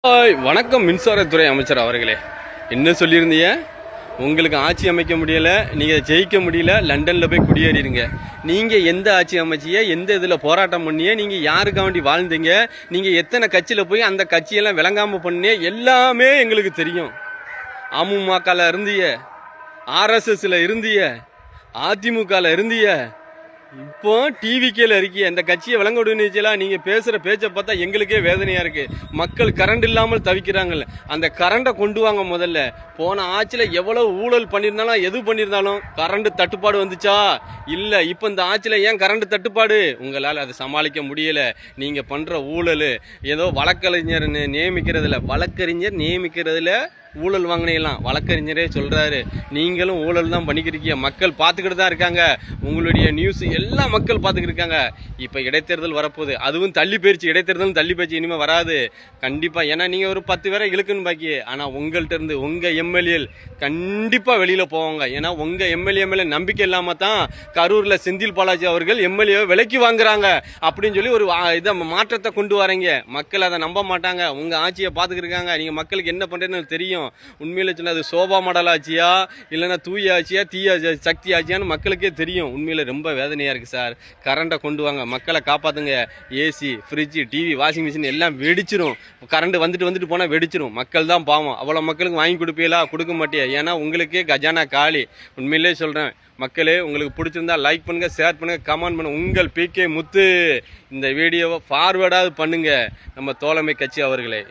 வணக்கம் மின்சாரத்துறை அமைச்சர் அவர்களே. என்ன சொல்லியிருந்தீங்க? உங்களுக்கு ஆட்சி அமைக்க முடியல, நீங்கள் ஜெயிக்க முடியல, லண்டனில் போய் குடியேறிடுங்க. நீங்கள் எந்த ஆட்சி அமைச்சிய, எந்த இதில் போராட்டம் பண்ணிய, நீங்கள் யாருக்காக வேண்டி வாழ்ந்தீங்க, நீங்கள் எத்தனை கட்சியில் போய் அந்த கட்சியெல்லாம் விளங்காமல் பண்ணிய எல்லாமே எங்களுக்கு தெரியும். அமமுகவில் இருந்திய, ஆர்எஸ்எஸ்ல இருந்திய, அதிமுகவில் இருந்திய, இப்போ டிவிக்கேல இருக்கிய அந்த கட்சியை விளங்க விடுவீங்களா? நீங்க பேசுற பேச்சை பார்த்தா எங்களுக்கே வேதனையா இருக்கு. மக்கள் கரண்ட் இல்லாமல் தவிக்கிறாங்கல்ல, அந்த கரண்டை கொண்டு வாங்க முதல்ல. போன ஆட்சியில எவ்வளவு ஊழல் பண்ணியிருந்தாலும் எது பண்ணியிருந்தாலும் கரண்ட் தட்டுப்பாடு வந்துச்சா? இல்ல. இப்ப இந்த ஆட்சியில ஏன் கரண்ட் தட்டுப்பாடு? உங்களால் அதை சமாளிக்க முடியல. நீங்க பண்ற ஊழல் ஏதோ வழக்கறிஞர் நியமிக்கிறதுல ஊழல் வாங்கினீங்களாம். வழக்கறிஞரே சொல்றாரு, நீங்களும் ஊழல் தான் பண்ணிக்கிறீங்க. மக்கள் பார்த்துக்கிட்டு தான் இருக்காங்க. உங்களுடைய நியூஸ் எல்லாம் மக்கள் பார்த்துக்கிட்டு இருக்காங்க. இப்போ இடைத்தேர்தல் வரப்போகுது, அதுவும் தள்ளி போயிடுச்சு. இடைத்தேர்தல் தள்ளி போயிடுச்சு, இனிமேல் வராது கண்டிப்பா. ஏன்னா நீங்க ஒரு 10 பேரை இழுக்குன்னு பாக்கி. ஆனா உங்கள்கிட்ட இருந்து உங்க எம்எல்ஏ கண்டிப்பா வெளியில போவாங்க. ஏன்னா உங்க எம்எல்ஏ மேல நம்பிக்கை இல்லாம தான் கரூர்ல செந்தில் பாலாஜி அவர்கள் எம்எல்ஏ விலைக்கு வாங்குறாங்க அப்படின்னு சொல்லி ஒரு இதை மாற்றத்தை கொண்டு வரீங்க. மக்கள் அதை நம்ப மாட்டாங்க. உங்க ஆட்சியை பார்த்துக்கிட்டு இருக்காங்க. நீங்க மக்களுக்கு என்ன பண்றேன்னு தெரியும். உண்மையில சொன்ன அது சோபா மாடல் ஆட்சியா இல்லைன்னா தூய ஆட்சியா தீய சக்தி ஆட்சியான்னு மக்களுக்கே தெரியும். உண்மையில ரொம்ப வேதனையா இருக்கு சார். கரண்டை கொண்டு வாங்க, மக்களை காப்பாத்துங்க. AC, fridge, TV, washing machine எல்லாம் வெடிச்சிரும். கரண்ட் வந்துட்டு போனா வெடிச்சிரும். மக்கள் தான் பாவம். அவ்வளவு மக்களுக்கு வாங்கி கொடுப்பீங்களா? கொடுக்க மாட்டியா? ஏன்னா உங்களுக்கே கஜானா காலி. உண்மையிலே சொல்றேன் மக்களே, உங்களுக்கு பிடிச்சிருந்தா லைக் பண்ணுங்க, ஷேர் பண்ணுங்க, கமெண்ட் பண்ணுங்க. உங்கள் PK முத்து. இந்த வீடியோவை ஃபார்வேர்டாவது பண்ணுங்க நம்ம தோழமை கட்சி அவர்களே.